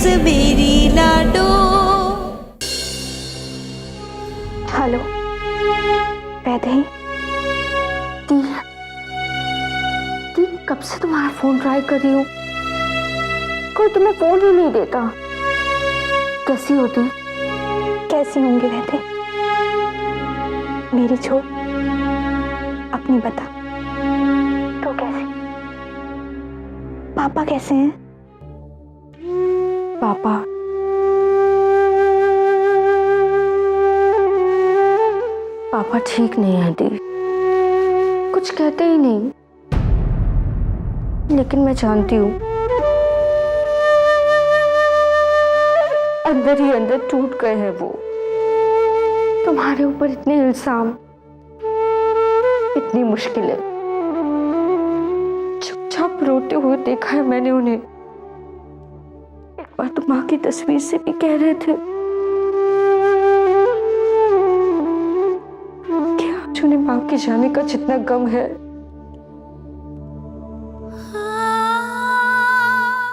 मेरी लाडो। हेलो वैदेही, दी कब से तुम्हारा फोन ट्राई कर रही हूँ, कोई तुम्हें फोन ही नहीं देता। कैसी होती? कैसी होंगी वैदेही, मेरी छोड़, अपनी बता। तो कैसी? पापा कैसे हैं? पापा पापा ठीक नहीं है दी, कुछ कहते ही नहीं, लेकिन मैं जानती हूँ अंदर ही अंदर टूट गए हैं वो। तुम्हारे ऊपर इतने इल्जाम, इतनी मुश्किलें, चुपचाप रोते हुए देखा है मैंने उन्हें। एक बार तो माँ की तस्वीर से भी कह रहे थे कि आज उन्हें माँ के जाने का जितना गम है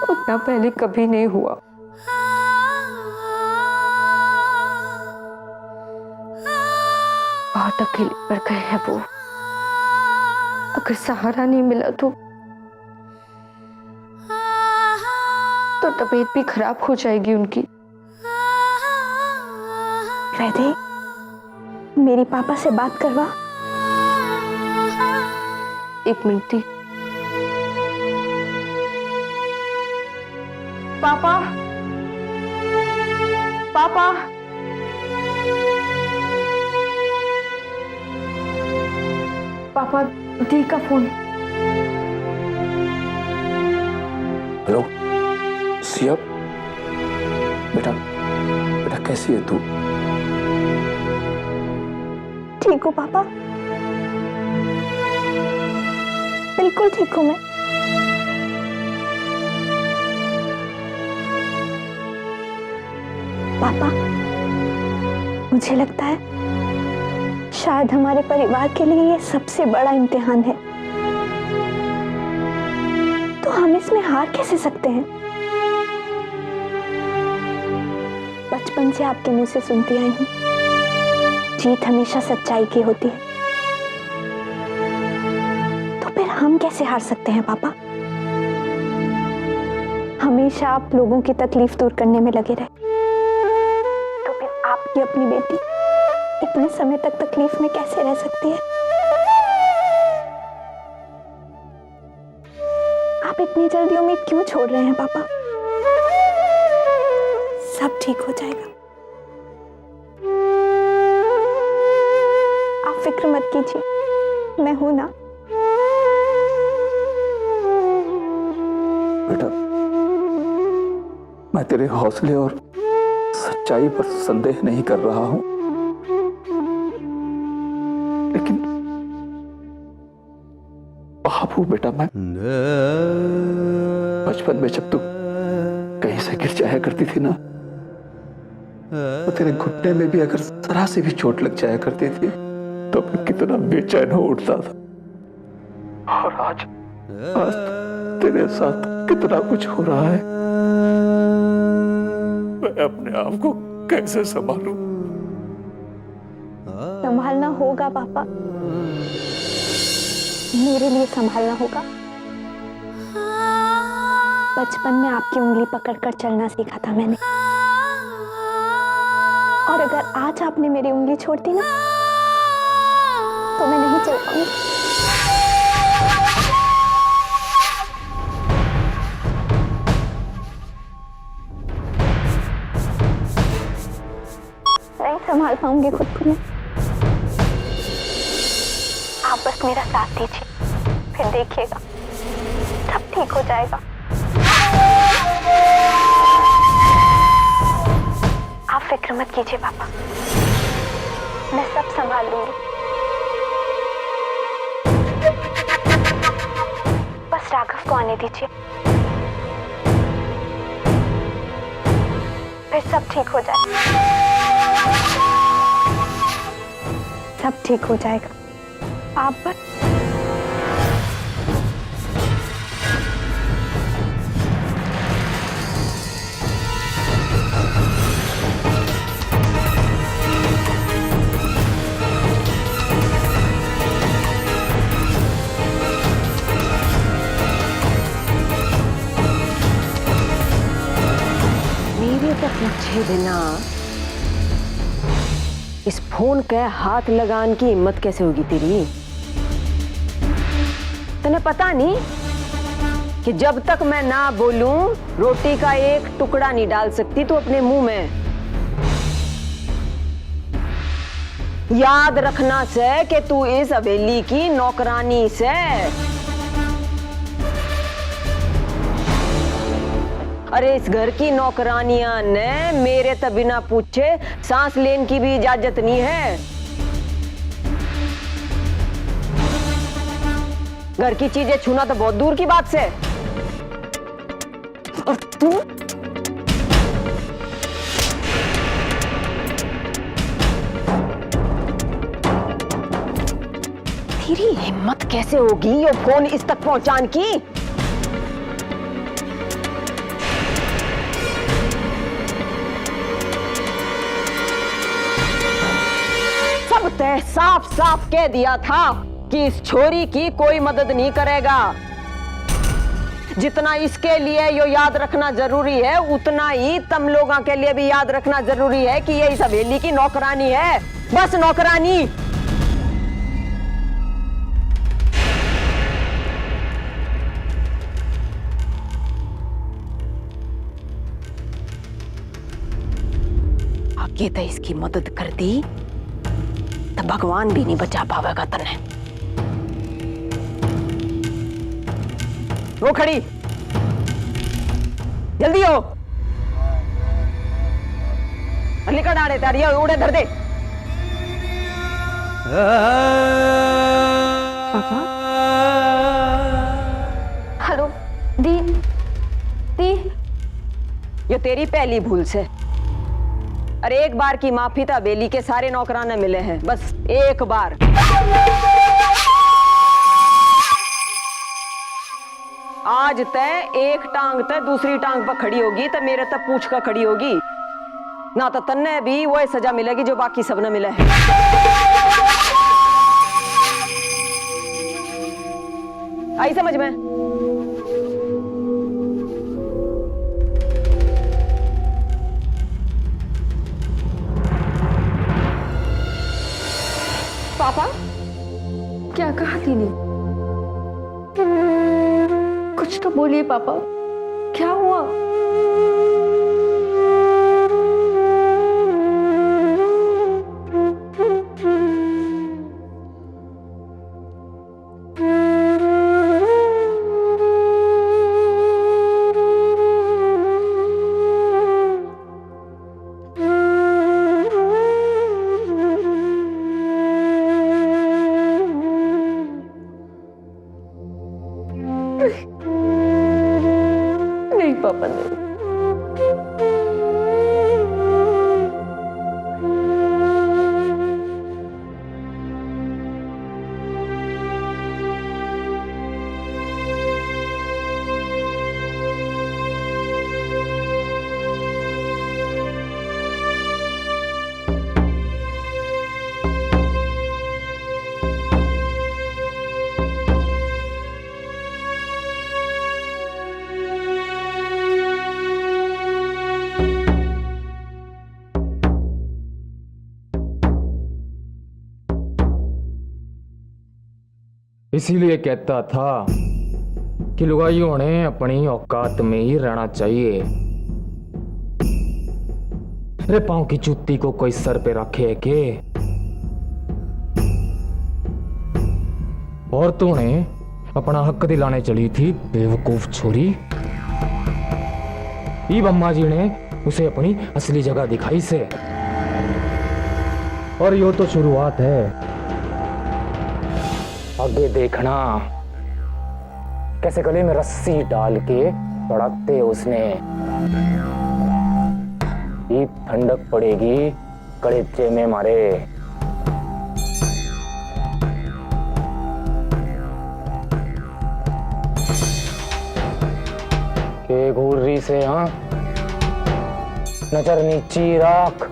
उतना पहले कभी नहीं हुआ। बहुत अकेले पड़ गए हैं वो, अगर सहारा नहीं मिला तो तबीयत भी खराब हो जाएगी उनकी। वैदेही, मेरी पापा से बात करवा। एक मिनट दी। पापा, पापा, पापा, दी का फोन। हेलो सिया, बेटा बेटा कैसी है तू? ठीक हूँ पापा, बिल्कुल ठीक हूँ मैं। पापा, मुझे लगता है शायद हमारे परिवार के लिए ये सबसे बड़ा इम्तिहान है, तो हम इसमें हार कैसे सकते हैं? बचपन से आपके मुंह से सुनती आई हूं, जीत हमेशा सच्चाई की होती है, तो फिर हम कैसे हार सकते हैं पापा? हमेशा आप लोगों की तकलीफ दूर करने में लगे रहे, तो फिर आपकी अपनी बेटी इतने समय तक तकलीफ में कैसे रह सकती है? आप इतनी जल्दी उम्मीद क्यों छोड़ रहे हैं पापा? सब ठीक हो जाएगा, आप फिक्र मत कीजिए, मैं हूं ना। बेटा, मैं तेरे हौसले और सच्चाई पर संदेह नहीं कर रहा हूं, लेकिन पाप हूं बेटा मैं। बचपन में जब तू कहीं से गिर जाया करती थी ना, तो तेरे घुटने में भी अगर जरा से भी चोट लग जाया करती थी तो मैं कितना बेचैन हो उठता था। और आज तेरे साथ कितना कुछ हो रहा है, मैं अपने आप को कैसे संभालूं? संभालना होगा पापा, मेरे लिए संभालना होगा। बचपन में आपकी उंगली पकड़कर चलना सीखा था मैंने, और अगर आज आपने मेरी उंगली छोड़ दी ना, तो मैं नहीं चल पाऊंगी। नहीं संभाल पाऊंगी खुद को मैं। आप बस मेरा साथ दीजिए, फिर देखिएगा सब ठीक हो जाएगा। आप फिक्र मत कीजिए पापा, मैं सब संभाल लूंगी। बस राघव को आने दीजिए, फिर सब ठीक हो जाएगा। सब ठीक हो जाएगा, आप बस से पूछे बिना इस फोन के हाथ लगाने की हिम्मत कैसे होगी तेरी? तने पता नहीं कि जब तक मैं ना बोलूं रोटी का एक टुकड़ा नहीं डाल सकती तू अपने मुंह में। याद रखना से कि तू इस हवेली की नौकरानी से। अरे इस घर की नौकरानियां ने मेरे तब बिना पूछे सांस लेने की भी इजाजत नहीं है। घर की चीजें छूना तो बहुत दूर की बात से। और तू तेरी हिम्मत कैसे होगी ये फोन इस तक पहुंचाने की? सब तय साफ साफ कह दिया था कि इस छोरी की कोई मदद नहीं करेगा। जितना इसके लिए यो याद रखना जरूरी है उतना ही तुम लोगों के लिए भी याद रखना जरूरी है कि ये इस हवेली की नौकरानी है, बस नौकरानी। आगे तो इसकी मदद कर दी तो भगवान भी नहीं बचा पावेगा तने। वो खड़ी, जल्दी हो। लिखा डाले तारी उड़े धर दे। पापा, हेलो दी दी। ये तेरी पहली भूल से। अरे एक बार की माफी था हवेली के सारे नौकराने मिले हैं, बस एक बार। आज तय एक टांग तय दूसरी टांग पर खड़ी होगी तो मेरे तक पूछ कर खड़ी होगी ना, तो तन्ने भी वही सजा मिलेगी जो बाकी सबने मिले है। आई समझ में? पापा, क्या कहा दीदी? कुछ तो बोलिए पापा, क्या हुआ? नहीं पापा, नहीं। इसीलिए कहता था कि लुगाइयों ने अपनी औकात में ही रहना चाहिए। अरे पांव की जूती को कोई सर पे रखे के? और तूने अपना हक दिलाने चली थी बेवकूफ छोरी। ई अम्मा जी ने उसे अपनी असली जगह दिखाई से, और यो तो शुरुआत है। आगे देखना कैसे गले में रस्सी डाल के पड़कते उसने। ये ठंडक पड़ेगी कड़ेचे में मारे। के घूर्री से हाँ नजर नीची राख,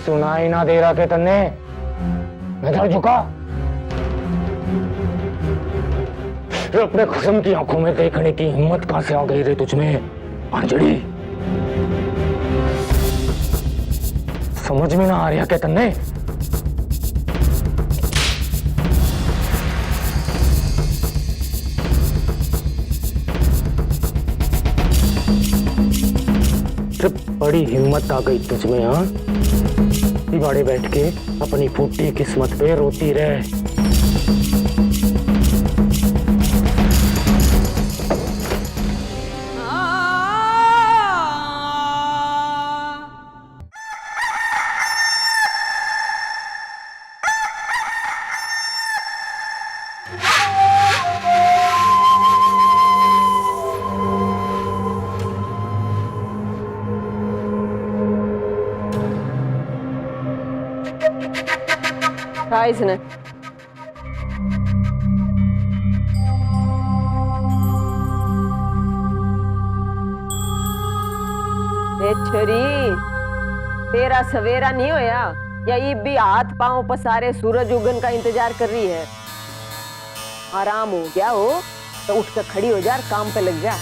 सुनाई ना दे रहा के तन्ने? नजर झुका। ये अपने खसम की आंखों में देखने की हिम्मत कहां से आ गई रे तुझमें अंजड़ी? समझ में ना आ रहा क्या तन्ने? बड़ी हिम्मत आ गई तुझमें, हाँ? बाड़े बैठ के अपनी फूटी किस्मत पे रोती रहे। कहा इसने? छरी तेरा सवेरा नहीं होया या ये भी हाथ पांव पसारे सूरज उगन का इंतजार कर रही है? आराम हो गया हो तो उठ कर खड़ी हो जा, काम पे लग जा।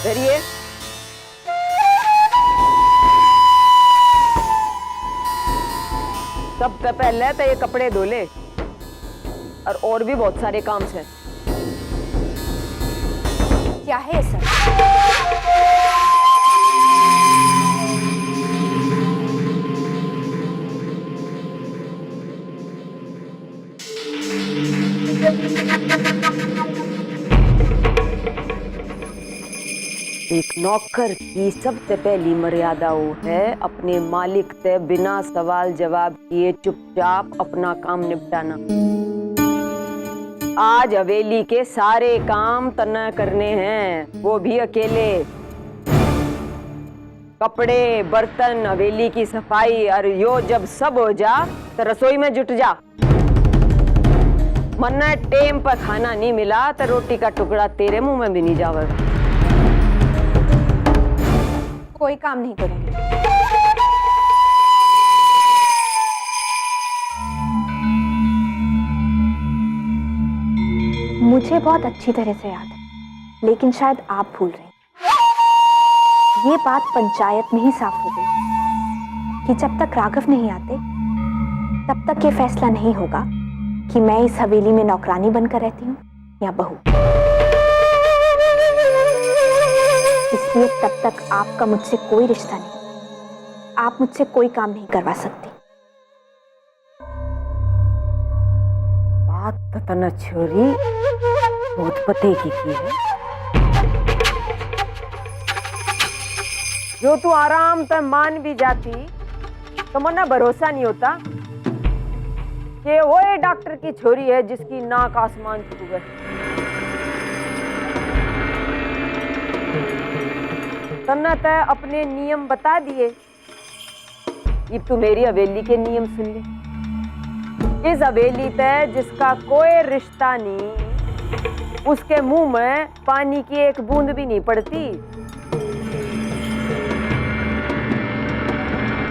डरिए सबसे पहले तो ये कपड़े धो ले और भी बहुत सारे काम से। क्या है सर? एक नौकर की सबसे पहली मर्यादा वो है अपने मालिक से बिना सवाल जवाब किए चुपचाप अपना काम निपटाना। आज हवेली के सारे काम तने करने हैं, वो भी अकेले। कपड़े, बर्तन, हवेली की सफाई, और यो जब सब हो जा तो रसोई में जुट जा। मन्ना टेम पर खाना नहीं मिला तो रोटी का टुकड़ा तेरे मुंह में भी नहीं जावे। कोई काम नहीं करूंगी। मुझे बहुत अच्छी तरह से याद है, लेकिन शायद आप भूल रहे हैं। ये बात पंचायत में ही साफ हो गई कि जब तक राघव नहीं आते तब तक ये फैसला नहीं होगा कि मैं इस हवेली में नौकरानी बनकर रहती हूँ या बहू। इसलिए तब तक आपका मुझसे कोई रिश्ता नहीं, आप मुझसे कोई काम नहीं करवा सकती। बात तो तना छोरी बहुत पते की है। जो तू आराम से मान भी जाती तो मना भरोसा नहीं होता कि वो डॉक्टर की छोरी है जिसकी नाक आसमान छू गई। तन्ना तय अपने नियम बता दिए, अब तू मेरी हवेली के नियम सुन ले। इस हवेली तय जिसका कोई रिश्ता नहीं, उसके मुंह में पानी की एक बूंद भी नहीं पड़ती।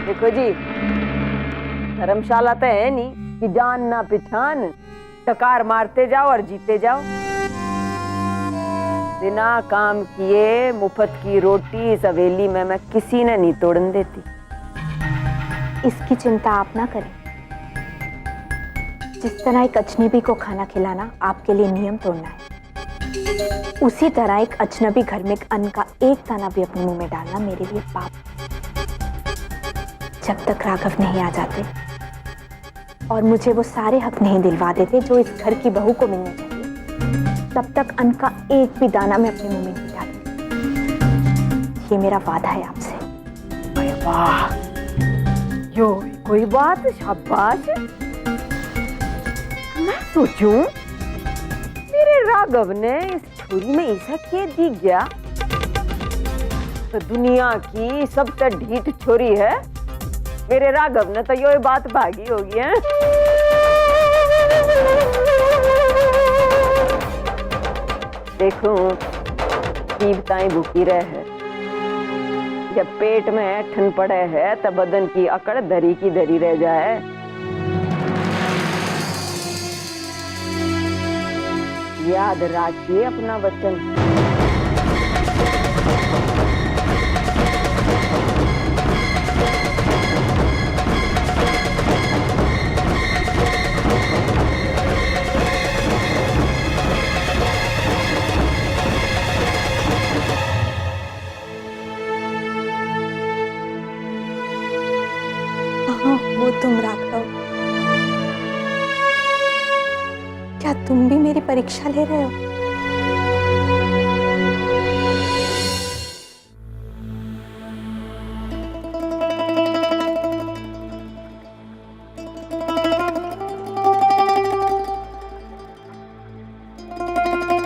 देखो जी, धर्मशाला तो है नहीं कि जान ना पिछान टकार मारते जाओ और जीते जाओ। बिना काम किए मुफ्त की रोटी इस हवेली में मैं किसी ने नहीं तोड़न देती। इसकी चिंता आप ना करें। जिस तरह एक अजनबी को खाना खिलाना आपके लिए नियम तोड़ना है, उसी तरह एक अजनबी घर में अन्न का एक दाना भी अपने मुंह में डालना मेरे लिए पाप। जब तक राघव नहीं आ जाते और मुझे वो सारे हक नहीं दिलवा देते जो इस घर की बहू को मिलने चाहिए, तब तक अन्न का एक भी दाना मैं अपने मुंह में नहीं डालूंगी। ये मेरा वादा है आपसे। अरे वाह, यो कोई बात, शाबाश। मैं सोचूं मेरे राघव ने इस छोरी में ऐसा क्या दी गया तो दुनिया की सबसे ढीठ छोरी है। मेरे राघव ने तो यो बात भागी होगी है। देखो जीवताएं भूखी रहे है, जब पेट में ठन पड़े है तब बदन की अकड़ धरी की धरी रह जाए। याद रखिए अपना वचन। हाँ, वो तुम राघव। क्या तुम भी मेरी परीक्षा ले रहे हो?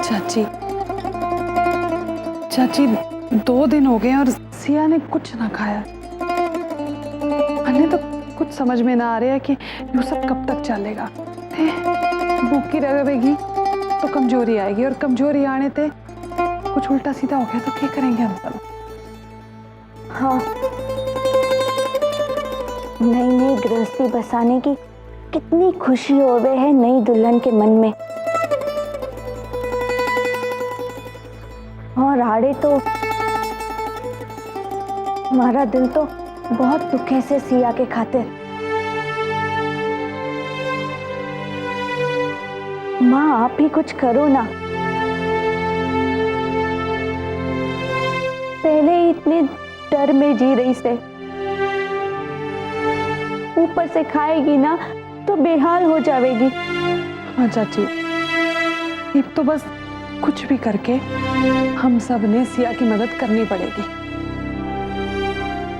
चाची, चाची 2 दिन हो गए और सिया ने कुछ ना खाया। हमें तो कुछ समझ में ना आ रहा है कि ये सब कब तक चलेगा। भूखी रहेगी तो कमजोरी आएगी, और कमजोरी आने ते कुछ उल्टा सीधा हो गया तो क्या करेंगे हम सब। हाँ, नई नई गृहस्थी बसाने की कितनी खुशी होवे है नई दुल्हन के मन में। और आड़े तो हमारा दिल तो बहुत दुखे से सिया के खातिर। माँ, आप ही कुछ करो ना। पहले ही इतने डर में जी रही से, ऊपर से खाएगी ना तो बेहाल हो जाएगी। हाँ चाची, ये तो बस कुछ भी करके हम सब ने सिया की मदद करनी पड़ेगी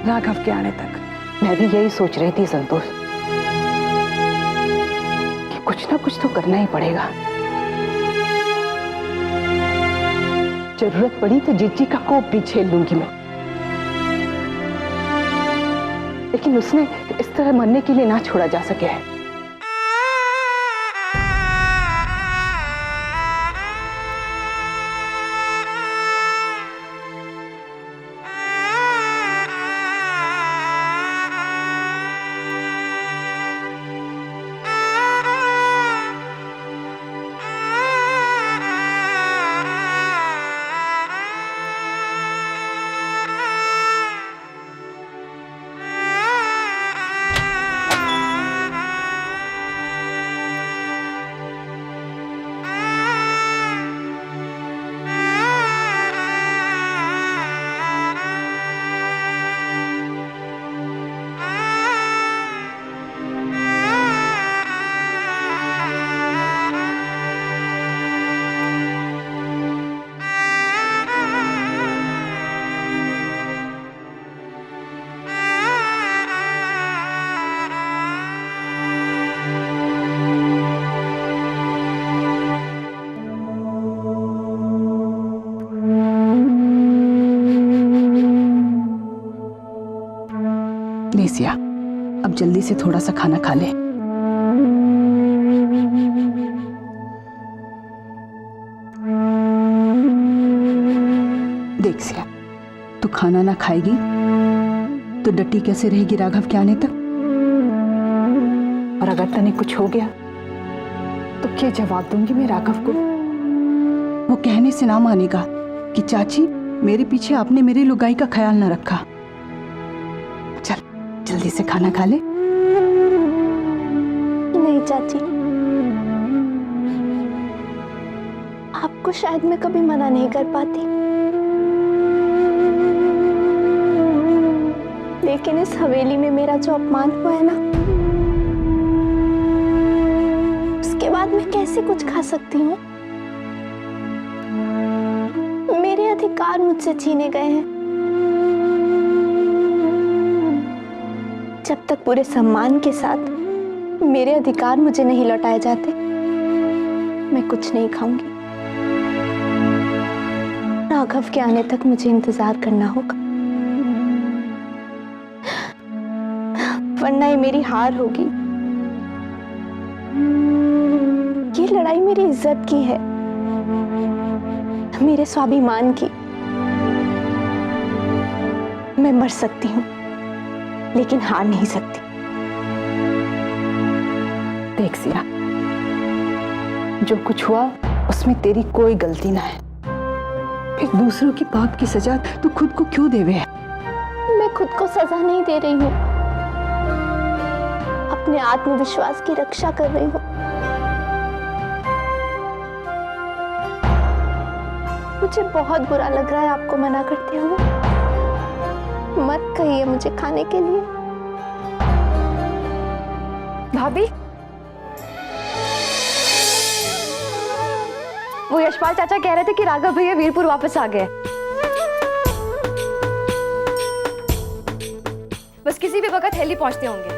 राघव के आने तक। मैं भी यही सोच रही थी संतोष कि कुछ ना कुछ तो करना ही पड़ेगा। जरूरत पड़ी तो जीजी का कोप भी झेल लूंगी मैं, लेकिन उसने इस तरह मरने के लिए ना छोड़ा जा सके है। ले सिया, अब जल्दी से थोड़ा सा खाना खा ले। देख सिया, तू खाना ना खाएगी तो डटी कैसे रहेगी राघव के आने तक। और अगर तने कुछ हो गया तो क्या जवाब दूंगी मैं राघव को। वो कहने से ना मानेगा कि चाची मेरे पीछे आपने मेरी लुगाई का ख्याल ना रखा। चल जल्दी से खाना खा ले। नहीं चाची, आपको शायद मैं कभी मना नहीं कर पाती, लेकिन इस हवेली में मेरा जो अपमान हुआ है ना, उसके बाद मैं कैसे कुछ खा सकती हूँ। मेरे अधिकार मुझसे छीने गए हैं। जब तक पूरे सम्मान के साथ मेरे अधिकार मुझे नहीं लौटाए जाते, मैं कुछ नहीं खाऊंगी। राघव के आने तक मुझे इंतजार करना होगा, वरना ये मेरी हार होगी। ये लड़ाई मेरी इज्जत की है, मेरे स्वाभिमान की। मैं मर सकती हूँ लेकिन हार नहीं सकती। देख सिया, जो कुछ हुआ उसमें तेरी कोई गलती ना है। फिर दूसरों की पाप की सजा तू खुद को क्यों देवे है? मैं खुद को सजा नहीं दे रही हूँ, अपने आत्मविश्वास की रक्षा कर रही हूँ। मुझे बहुत बुरा लग रहा है आपको मना करते हुए। मत कहिए मुझे खाने के लिए। भाभी, वो यशपाल चाचा कह रहे थे कि राघव भैया वीरपुर वापस आ गए। बस किसी भी वक्त हेली पहुंचते होंगे।